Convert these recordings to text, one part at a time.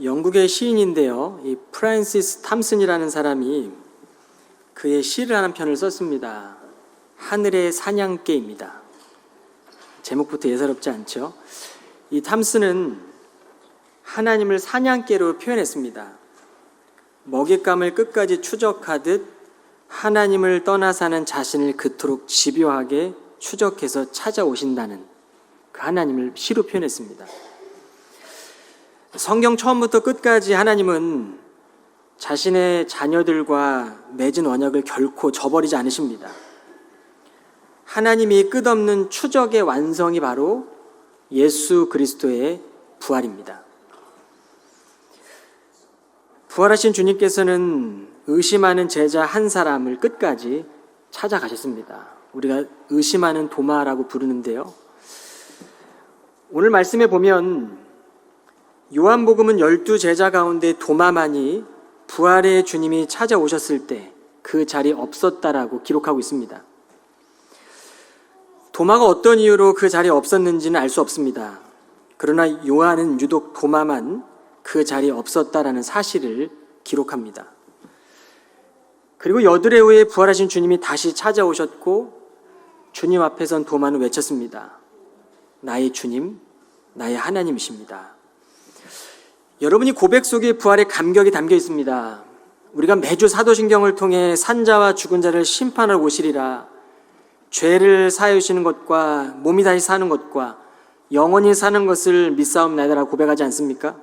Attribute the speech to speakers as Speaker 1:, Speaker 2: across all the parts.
Speaker 1: 영국의 시인인데요. 이 프란시스 탐슨이라는 사람이 그의 시를 한 편을 썼습니다. 하늘의 사냥개입니다. 제목부터 예사롭지 않죠? 이 탐슨은 하나님을 사냥개로 표현했습니다. 먹잇감을 끝까지 추적하듯 하나님을 떠나 사는 자신을 그토록 집요하게 추적해서 찾아오신다는 그 하나님을 시로 표현했습니다. 성경 처음부터 끝까지 하나님은 자신의 자녀들과 맺은 언약을 결코 저버리지 않으십니다. 하나님이 끝없는 추적의 완성이 바로 예수 그리스도의 부활입니다. 부활하신 주님께서는 의심하는 제자 한 사람을 끝까지 찾아가셨습니다. 우리가 의심하는 도마라고 부르는데요. 오늘 말씀에 보면 요한복음은 12제자 가운데 도마만이 부활의 주님이 찾아오셨을 때 그 자리에 없었다라고 기록하고 있습니다. 도마가 어떤 이유로 그 자리에 없었는지는 알 수 없습니다. 그러나 요한은 유독 도마만 그 자리에 없었다라는 사실을 기록합니다. 그리고 여드레 후에 부활하신 주님이 다시 찾아오셨고 주님 앞에 선 도마는 외쳤습니다. 나의 주님, 나의 하나님이십니다. 여러분이 고백 속에 부활의 감격이 담겨 있습니다. 우리가 매주 사도신경을 통해 산자와 죽은 자를 심판할 오시리라, 죄를 사하여 주시는 것과 몸이 다시 사는 것과 영원히 사는 것을 믿사옵나이다라고 고백하지 않습니까?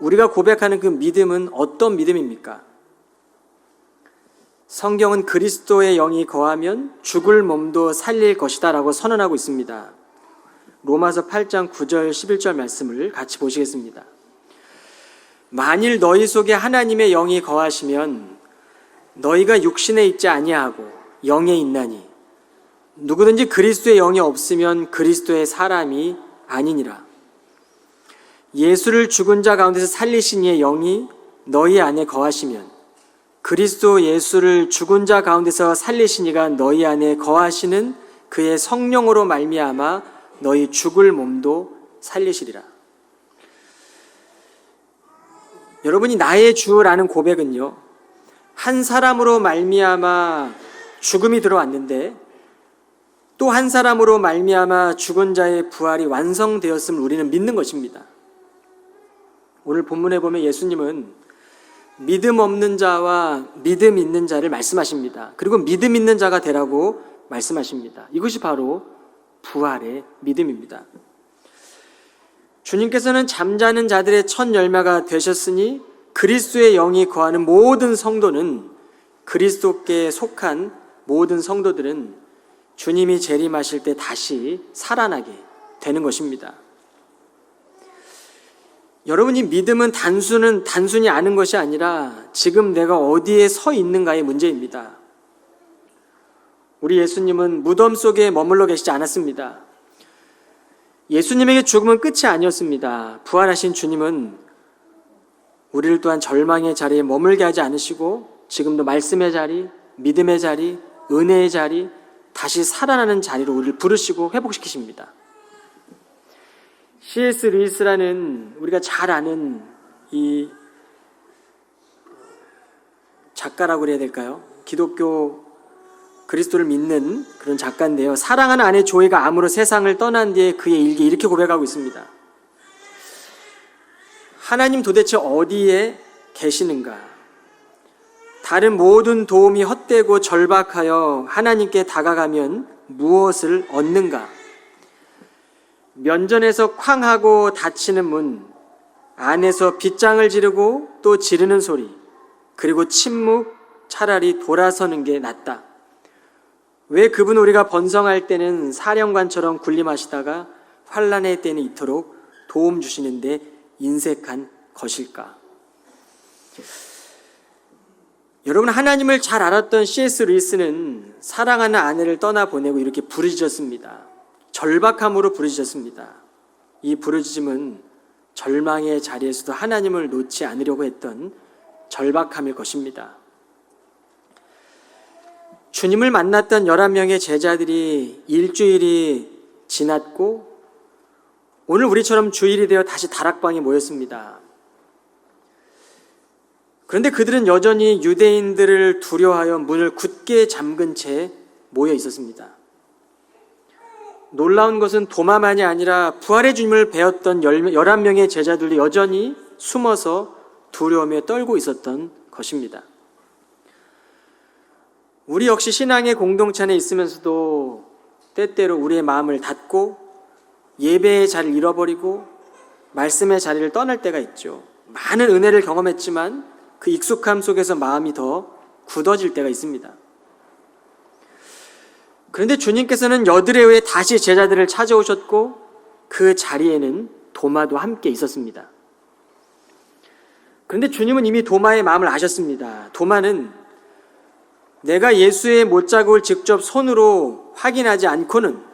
Speaker 1: 우리가 고백하는 그 믿음은 어떤 믿음입니까? 성경은 그리스도의 영이 거하면 죽을 몸도 살릴 것이다 라고 선언하고 있습니다. 로마서 8장 9절 11절 말씀을 같이 보시겠습니다. 만일 너희 속에 하나님의 영이 거하시면 너희가 육신에 있지 아니하고 영에 있나니 누구든지 그리스도의 영이 없으면 그리스도의 사람이 아니니라. 예수를 죽은 자 가운데서 살리신 이의 영이 너희 안에 거하시면 그리스도 예수를 죽은 자 가운데서 살리신 이가 너희 안에 거하시는 그의 성령으로 말미암아 너희 죽을 몸도 살리시리라. 여러분이 나의 주라는 고백은요, 한 사람으로 말미암아 죽음이 들어왔는데 또 한 사람으로 말미암아 죽은 자의 부활이 완성되었음을 우리는 믿는 것입니다. 오늘 본문에 보면 예수님은 믿음 없는 자와 믿음 있는 자를 말씀하십니다. 그리고 믿음 있는 자가 되라고 말씀하십니다. 이것이 바로 부활의 믿음입니다. 주님께서는 잠자는 자들의 첫 열매가 되셨으니 그리스도의 영이 거하는 모든 성도는, 그리스도께 속한 모든 성도들은 주님이 재림하실 때 다시 살아나게 되는 것입니다. 여러분이 믿음은 단순히 아는 것이 아니라 지금 내가 어디에 서 있는가의 문제입니다. 우리 예수님은 무덤 속에 머물러 계시지 않았습니다. 예수님에게 죽음은 끝이 아니었습니다. 부활하신 주님은 우리를 또한 절망의 자리에 머물게 하지 않으시고 지금도 말씀의 자리, 믿음의 자리, 은혜의 자리, 다시 살아나는 자리로 우리를 부르시고 회복시키십니다. C.S. 루이스라는 우리가 잘 아는 이 작가라고 그래야 될까요? 기독교 그리스도를 믿는 그런 작가인데요. 사랑하는 아내 조이가 암으로 세상을 떠난 뒤에 그의 일기에 이렇게 고백하고 있습니다. 하나님 도대체 어디에 계시는가? 다른 모든 도움이 헛되고 절박하여 하나님께 다가가면 무엇을 얻는가? 면전에서 쾅 하고 닫히는 문, 안에서 빗장을 지르고 또 지르는 소리, 그리고 침묵, 차라리 돌아서는 게 낫다. 왜 그분 우리가 번성할 때는 사령관처럼 군림하시다가 환난의 때는 이토록 도움 주시는데 인색한 것일까? 여러분, 하나님을 잘 알았던 C.S. 루이스는 사랑하는 아내를 떠나보내고 이렇게 부르짖었습니다. 절박함으로 부르짖었습니다. 이 부르짖음은 절망의 자리에서도 하나님을 놓지 않으려고 했던 절박함일 것입니다. 주님을 만났던 11명의 제자들이 일주일이 지났고 오늘 우리처럼 주일이 되어 다시 다락방에 모였습니다. 그런데 그들은 여전히 유대인들을 두려워하여 문을 굳게 잠근 채 모여 있었습니다. 놀라운 것은 도마만이 아니라 부활의 주님을 배웠던 11명의 제자들도 여전히 숨어서 두려움에 떨고 있었던 것입니다. 우리 역시 신앙의 공동체 안에 있으면서도 때때로 우리의 마음을 닫고 예배의 자리를 잃어버리고 말씀의 자리를 떠날 때가 있죠. 많은 은혜를 경험했지만 그 익숙함 속에서 마음이 더 굳어질 때가 있습니다. 그런데 주님께서는 여드레오에 다시 제자들을 찾아오셨고 그 자리에는 도마도 함께 있었습니다. 그런데 주님은 이미 도마의 마음을 아셨습니다. 도마는 내가 예수의 못자국을 직접 손으로 확인하지 않고는,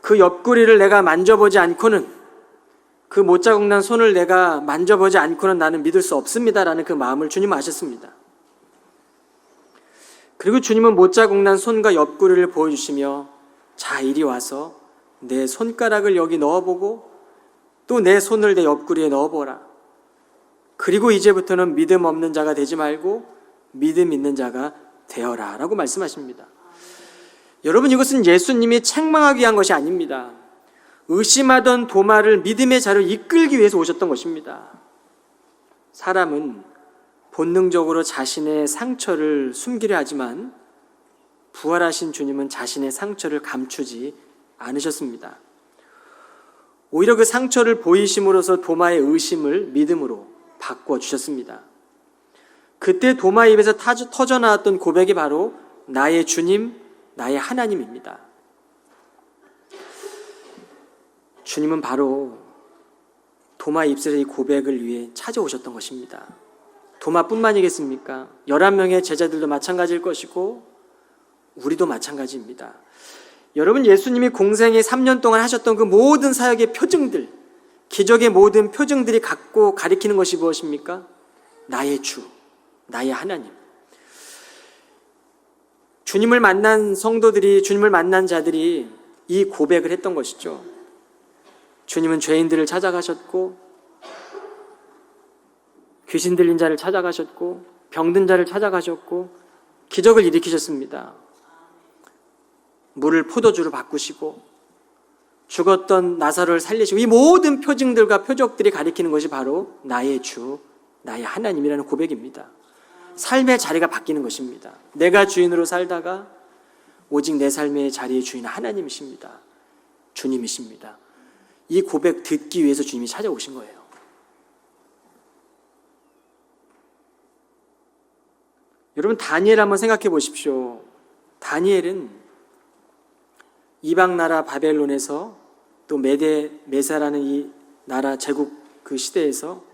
Speaker 1: 그 옆구리를 내가 만져보지 않고는, 그 못자국 난 손을 내가 만져보지 않고는 나는 믿을 수 없습니다라는 그 마음을 주님은 아셨습니다. 그리고 주님은 못자국 난 손과 옆구리를 보여주시며, 자, 이리 와서 내 손가락을 여기 넣어보고 또 내 손을 내 옆구리에 넣어보라. 그리고 이제부터는 믿음 없는 자가 되지 말고 믿음 있는 자가 되어라 라고 말씀하십니다. 여러분, 이것은 예수님이 책망하기 위한 것이 아닙니다. 의심하던 도마를 믿음의 자리로 이끌기 위해서 오셨던 것입니다. 사람은 본능적으로 자신의 상처를 숨기려 하지만 부활하신 주님은 자신의 상처를 감추지 않으셨습니다. 오히려 그 상처를 보이심으로써 도마의 의심을 믿음으로 바꿔주셨습니다. 그때 도마 입에서 터져나왔던 고백이 바로 나의 주님, 나의 하나님입니다. 주님은 바로 도마 입술의 이 고백을 위해 찾아오셨던 것입니다. 도마뿐만이겠습니까? 11명의 제자들도 마찬가지일 것이고 우리도 마찬가지입니다. 여러분, 예수님이 공생애 3년 동안 하셨던 그 모든 사역의 표징들, 기적의 모든 표징들이 갖고 가리키는 것이 무엇입니까? 나의 주, 나의 하나님. 주님을 만난 성도들이, 주님을 만난 자들이 이 고백을 했던 것이죠. 주님은 죄인들을 찾아가셨고 귀신 들린 자를 찾아가셨고 병든 자를 찾아가셨고 기적을 일으키셨습니다. 물을 포도주로 바꾸시고 죽었던 나사로를 살리시고, 이 모든 표징들과 표적들이 가리키는 것이 바로 나의 주, 나의 하나님이라는 고백입니다. 삶의 자리가 바뀌는 것입니다. 내가 주인으로 살다가 오직 내 삶의 자리의 주인은 하나님이십니다. 주님이십니다. 이 고백 듣기 위해서 주님이 찾아오신 거예요. 여러분, 다니엘 한번 생각해 보십시오. 다니엘은 이방 나라 바벨론에서 또 메사라는 이 나라 제국 그 시대에서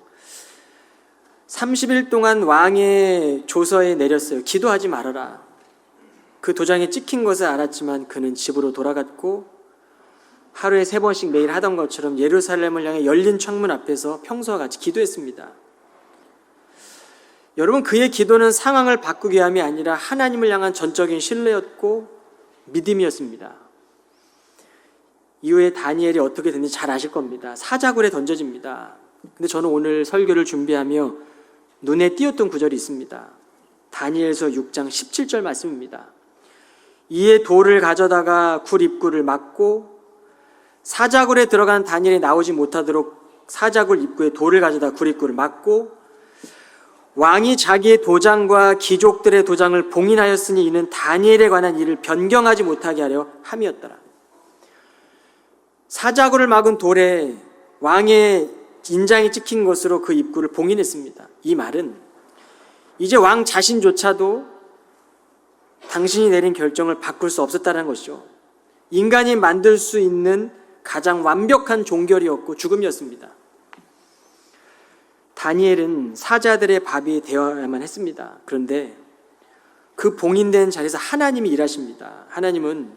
Speaker 1: 30일 동안 왕의 조서에 내렸어요. 기도하지 말아라. 그 도장에 찍힌 것을 알았지만 그는 집으로 돌아갔고 하루에 3번씩 매일 하던 것처럼 예루살렘을 향해 열린 창문 앞에서 평소와 같이 기도했습니다. 여러분, 그의 기도는 상황을 바꾸기 위함이 아니라 하나님을 향한 전적인 신뢰였고 믿음이었습니다. 이후에 다니엘이 어떻게 됐는지 잘 아실 겁니다. 사자굴에 던져집니다. 근데 저는 오늘 설교를 준비하며 눈에 띄었던 구절이 있습니다. 다니엘서 6장 17절 말씀입니다. 이에 돌을 가져다가 굴 입구를 막고 사자굴에 들어간 다니엘이 나오지 못하도록 사자굴 입구에 돌을 가져다 굴 입구를 막고 왕이 자기의 도장과 귀족들의 도장을 봉인하였으니 이는 다니엘에 관한 일을 변경하지 못하게 하려 함이었더라. 사자굴을 막은 돌에 왕의 인장이 찍힌 것으로 그 입구를 봉인했습니다. 이 말은 이제 왕 자신조차도 당신이 내린 결정을 바꿀 수 없었다는 것이죠. 인간이 만들 수 있는 가장 완벽한 종결이었고 죽음이었습니다. 다니엘은 사자들의 밥이 되어야만 했습니다. 그런데 그 봉인된 자리에서 하나님이 일하십니다. 하나님은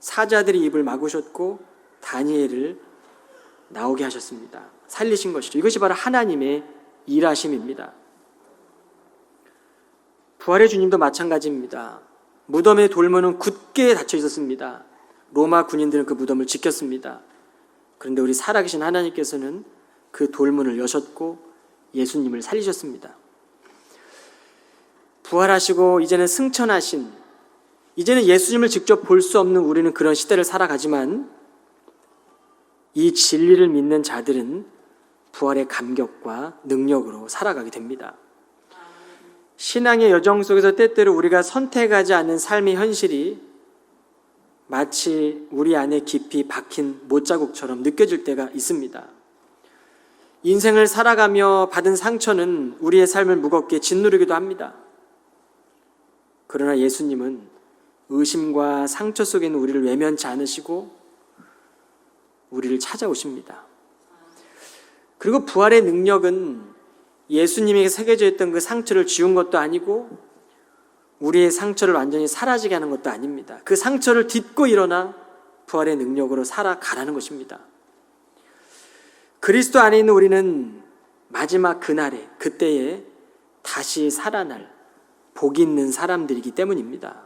Speaker 1: 사자들의 입을 막으셨고 다니엘을 나오게 하셨습니다. 살리신 것이죠. 이것이 바로 하나님의 일하심입니다. 부활의 주님도 마찬가지입니다. 무덤의 돌문은 굳게 닫혀 있었습니다. 로마 군인들은 그 무덤을 지켰습니다. 그런데 우리 살아계신 하나님께서는 그 돌문을 여셨고 예수님을 살리셨습니다. 부활하시고 이제는 승천하신, 이제는 예수님을 직접 볼 수 없는 우리는 그런 시대를 살아가지만 이 진리를 믿는 자들은 부활의 감격과 능력으로 살아가게 됩니다. 신앙의 여정 속에서 때때로 우리가 선택하지 않는 삶의 현실이 마치 우리 안에 깊이 박힌 못자국처럼 느껴질 때가 있습니다. 인생을 살아가며 받은 상처는 우리의 삶을 무겁게 짓누르기도 합니다. 그러나 예수님은 의심과 상처 속에 있는 우리를 외면치 않으시고 우리를 찾아오십니다. 그리고 부활의 능력은 예수님에게 새겨져 있던 그 상처를 지운 것도 아니고 우리의 상처를 완전히 사라지게 하는 것도 아닙니다. 그 상처를 딛고 일어나 부활의 능력으로 살아가라는 것입니다. 그리스도 안에 있는 우리는 마지막 그날에, 그때에 다시 살아날 복이 있는 사람들이기 때문입니다.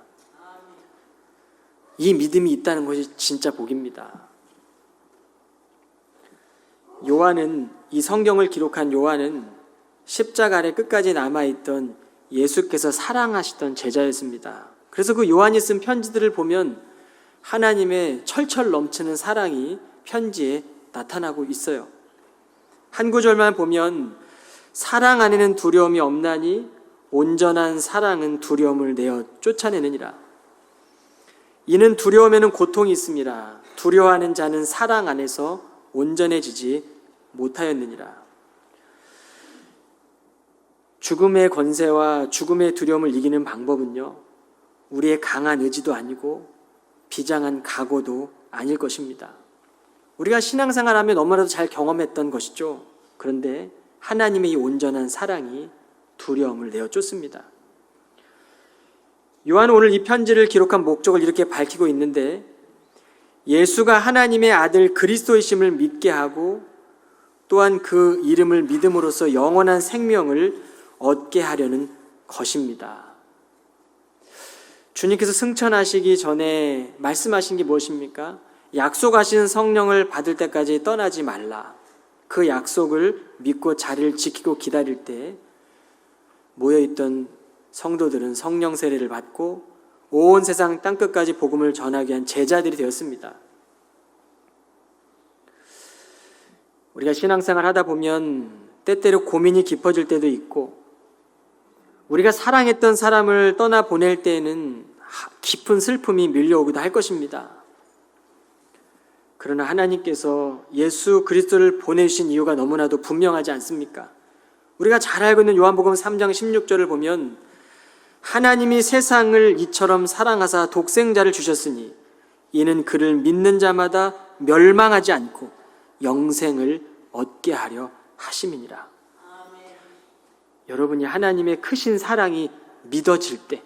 Speaker 1: 이 믿음이 있다는 것이 진짜 복입니다. 요한은, 이 성경을 기록한 요한은 십자가 아래 끝까지 남아있던 예수께서 사랑하시던 제자였습니다. 그래서 그 요한이 쓴 편지들을 보면 하나님의 철철 넘치는 사랑이 편지에 나타나고 있어요. 한 구절만 보면 사랑 안에는 두려움이 없나니 온전한 사랑은 두려움을 내어 쫓아내느니라. 이는 두려움에는 고통이 있음이라. 두려워하는 자는 사랑 안에서 온전해지지 못하였느니라. 죽음의 권세와 죽음의 두려움을 이기는 방법은요, 우리의 강한 의지도 아니고 비장한 각오도 아닐 것입니다. 우리가 신앙생활하며 너무나도 잘 경험했던 것이죠. 그런데 하나님의 이 온전한 사랑이 두려움을 내어 쫓습니다. 요한은 오늘 이 편지를 기록한 목적을 이렇게 밝히고 있는데, 예수가 하나님의 아들 그리스도이심을 믿게 하고 또한 그 이름을 믿음으로써 영원한 생명을 얻게 하려는 것입니다. 주님께서 승천하시기 전에 말씀하신 게 무엇입니까? 약속하신 성령을 받을 때까지 떠나지 말라. 그 약속을 믿고 자리를 지키고 기다릴 때 모여있던 성도들은 성령 세례를 받고 온 세상 땅끝까지 복음을 전하기 위한 제자들이 되었습니다. 우리가 신앙생활 하다 보면 때때로 고민이 깊어질 때도 있고, 우리가 사랑했던 사람을 떠나보낼 때에는 깊은 슬픔이 밀려오기도 할 것입니다. 그러나 하나님께서 예수 그리스도를 보내주신 이유가 너무나도 분명하지 않습니까? 우리가 잘 알고 있는 요한복음 3장 16절을 보면 하나님이 세상을 이처럼 사랑하사 독생자를 주셨으니 이는 그를 믿는 자마다 멸망하지 않고 영생을 얻게 하려 하심이니라. 여러분이 하나님의 크신 사랑이 믿어질 때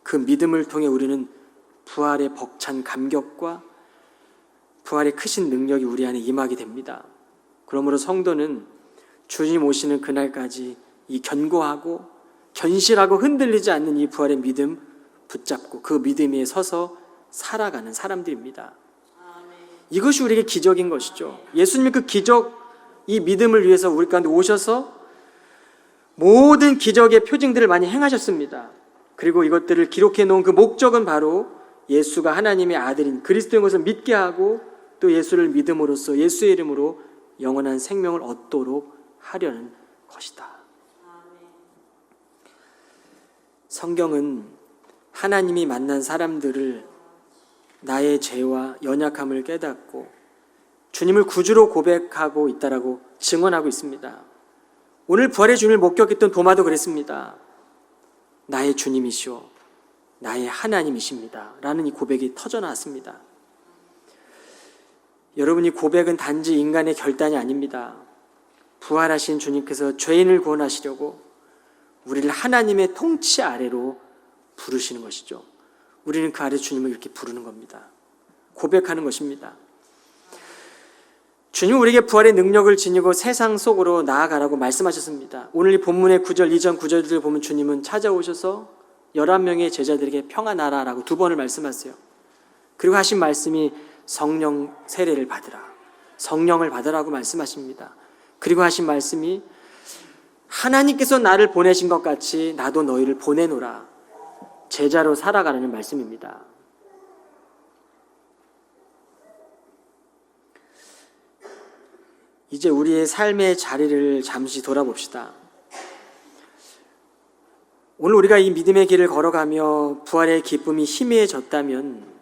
Speaker 1: 그 믿음을 통해 우리는 부활의 벅찬 감격과 부활의 크신 능력이 우리 안에 임하게 됩니다. 그러므로 성도는 주님 오시는 그날까지 이 견고하고 견실하고 흔들리지 않는 이 부활의 믿음 붙잡고 그 믿음 위에 서서 살아가는 사람들입니다. 이것이 우리에게 기적인 것이죠. 예수님이 그 기적, 이 믿음을 위해서 우리 가운데 오셔서 모든 기적의 표징들을 많이 행하셨습니다. 그리고 이것들을 기록해 놓은 그 목적은 바로 예수가 하나님의 아들인 그리스도인 것을 믿게 하고 또 예수를 믿음으로써 예수의 이름으로 영원한 생명을 얻도록 하려는 것이다. 성경은 하나님이 만난 사람들을 나의 죄와 연약함을 깨닫고 주님을 구주로 고백하고 있다라고 증언하고 있습니다. 오늘 부활의 주님을 목격했던 도마도 그랬습니다. 나의 주님이시오, 나의 하나님이십니다 라는 이 고백이 터져나왔습니다. 여러분, 이 고백은 단지 인간의 결단이 아닙니다. 부활하신 주님께서 죄인을 구원하시려고 우리를 하나님의 통치 아래로 부르시는 것이죠. 우리는 그 아래 주님을 이렇게 부르는 겁니다. 고백하는 것입니다. 주님은 우리에게 부활의 능력을 지니고 세상 속으로 나아가라고 말씀하셨습니다. 오늘 이 본문의 9절, 2전 9절들을 보면 주님은 찾아오셔서 11명의 제자들에게 평안하라라고 2번을 말씀하세요. 그리고 하신 말씀이 성령 세례를 받으라. 성령을 받으라고 말씀하십니다. 그리고 하신 말씀이 하나님께서 나를 보내신 것 같이 나도 너희를 보내노라. 제자로 살아가라는 말씀입니다. 이제 우리의 삶의 자리를 잠시 돌아봅시다. 오늘 우리가 이 믿음의 길을 걸어가며 부활의 기쁨이 희미해졌다면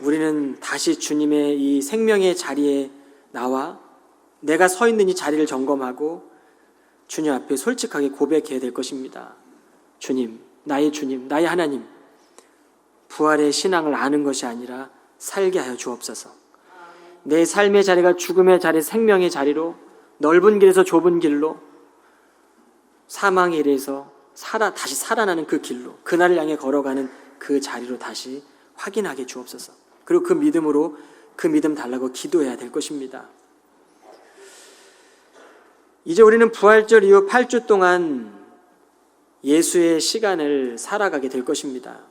Speaker 1: 우리는 다시 주님의 이 생명의 자리에 나와 내가 서 있는 이 자리를 점검하고 주님 앞에 솔직하게 고백해야 될 것입니다. 주님, 나의 하나님, 부활의 신앙을 아는 것이 아니라 살게 하여 주옵소서. 내 삶의 자리가 죽음의 자리, 생명의 자리로 넓은 길에서 좁은 길로 사망의 길에서 다시 살아나는 그 길로 그날을 향해 걸어가는 그 자리로 다시 확인하게 주옵소서. 그리고 그 믿음으로 그 믿음 달라고 기도해야 될 것입니다. 이제 우리는 부활절 이후 8주 동안 예수의 시간을 살아가게 될 것입니다.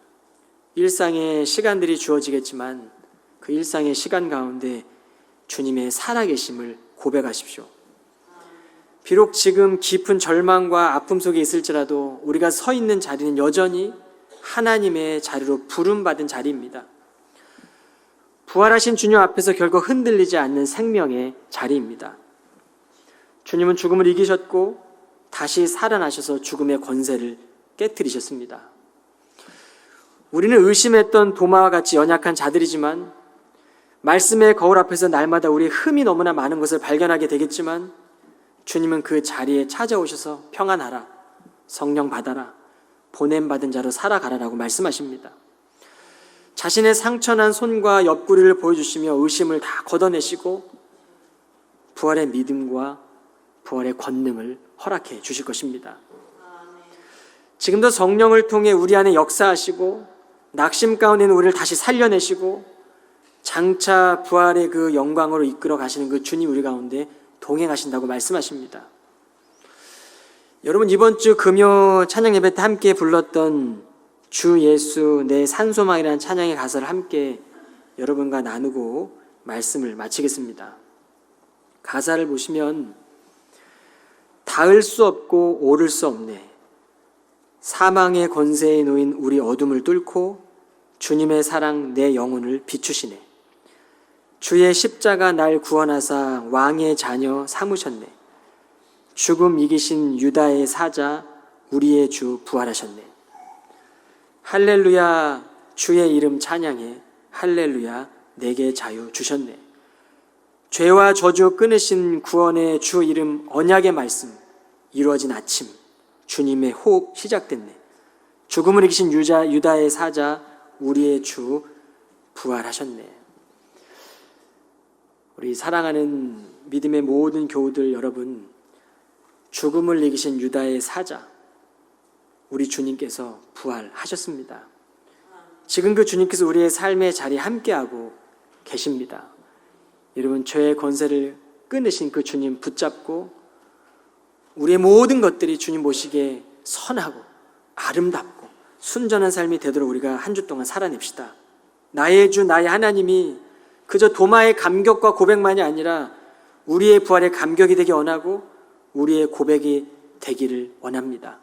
Speaker 1: 일상의 시간들이 주어지겠지만 그 일상의 시간 가운데 주님의 살아계심을 고백하십시오. 비록 지금 깊은 절망과 아픔 속에 있을지라도 우리가 서 있는 자리는 여전히 하나님의 자리로 부름받은 자리입니다. 부활하신 주님 앞에서 결국 흔들리지 않는 생명의 자리입니다. 주님은 죽음을 이기셨고 다시 살아나셔서 죽음의 권세를 깨뜨리셨습니다. 우리는 의심했던 도마와 같이 연약한 자들이지만 말씀의 거울 앞에서 날마다 우리의 흠이 너무나 많은 것을 발견하게 되겠지만 주님은 그 자리에 찾아오셔서 평안하라, 성령 받아라, 보냄받은 자로 살아가라라고 말씀하십니다. 자신의 상처난 손과 옆구리를 보여주시며 의심을 다 걷어내시고 부활의 믿음과 부활의 권능을 허락해 주실 것입니다. 지금도 성령을 통해 우리 안에 역사하시고 낙심 가운데 있는 우리를 다시 살려내시고 장차 부활의 그 영광으로 이끌어 가시는 그 주님 우리 가운데 동행하신다고 말씀하십니다. 여러분, 이번 주 금요 찬양 예배 때 함께 불렀던 주 예수 내 산소망이라는 찬양의 가사를 함께 여러분과 나누고 말씀을 마치겠습니다. 가사를 보시면 닿을 수 없고 오를 수 없네. 사망의 권세에 놓인 우리 어둠을 뚫고 주님의 사랑 내 영혼을 비추시네. 주의 십자가 날 구원하사 왕의 자녀 삼으셨네. 죽음 이기신 유다의 사자 우리의 주 부활하셨네. 할렐루야 주의 이름 찬양해. 할렐루야 내게 자유 주셨네. 죄와 저주 끊으신 구원의 주 이름 언약의 말씀 이루어진 아침 주님의 호흡 시작됐네. 죽음을 이기신 유다의 사자 우리의 주 부활하셨네. 우리 사랑하는 믿음의 모든 교우들 여러분, 죽음을 이기신 유다의 사자 우리 주님께서 부활하셨습니다. 지금 그 주님께서 우리의 삶의 자리에 함께하고 계십니다. 여러분, 죄의 권세를 끊으신 그 주님 붙잡고 우리의 모든 것들이 주님 보시기에 선하고 아름답고 순전한 삶이 되도록 우리가 한 주 동안 살아냅시다. 나의 주 나의 하나님이 그저 도마의 감격과 고백만이 아니라 우리의 부활의 감격이 되기 원하고 우리의 고백이 되기를 원합니다.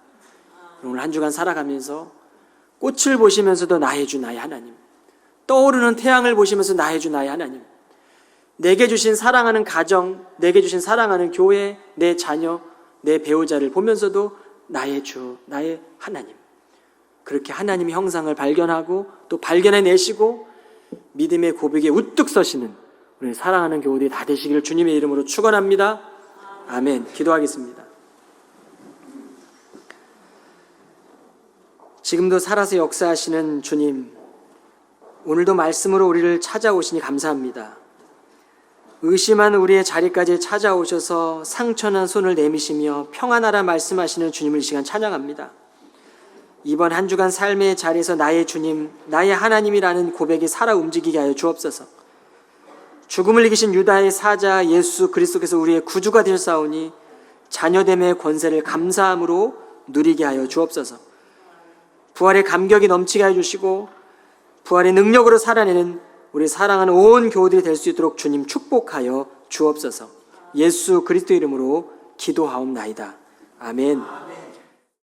Speaker 1: 오늘 한 주간 살아가면서 꽃을 보시면서도 나의 주 나의 하나님, 떠오르는 태양을 보시면서 나의 주 나의 하나님, 내게 주신 사랑하는 가정, 내게 주신 사랑하는 교회, 내 자녀, 내 배우자를 보면서도 나의 주 나의 하나님, 그렇게 하나님의 형상을 발견하고 또 발견해내시고 믿음의 고백에 우뚝 서시는 우리 사랑하는 교우들이 다 되시기를 주님의 이름으로 축원합니다. 아멘. 기도하겠습니다. 지금도 살아서 역사하시는 주님, 오늘도 말씀으로 우리를 찾아오시니 감사합니다. 의심한 우리의 자리까지 찾아오셔서 상처난 손을 내미시며 평안하라 말씀하시는 주님을 이 시간 찬양합니다. 이번 한 주간 삶의 자리에서 나의 주님, 나의 하나님이라는 고백이 살아 움직이게 하여 주옵소서. 죽음을 이기신 유다의 사자 예수 그리스도께서 우리의 구주가 되셨사오니 자녀됨의 권세를 감사함으로 누리게 하여 주옵소서. 부활의 감격이 넘치게 하여 주시고 부활의 능력으로 살아내는 우리 사랑하는 온 교우들이 될 수 있도록 주님 축복하여 주옵소서. 예수 그리스도 이름으로 기도하옵나이다. 아멘.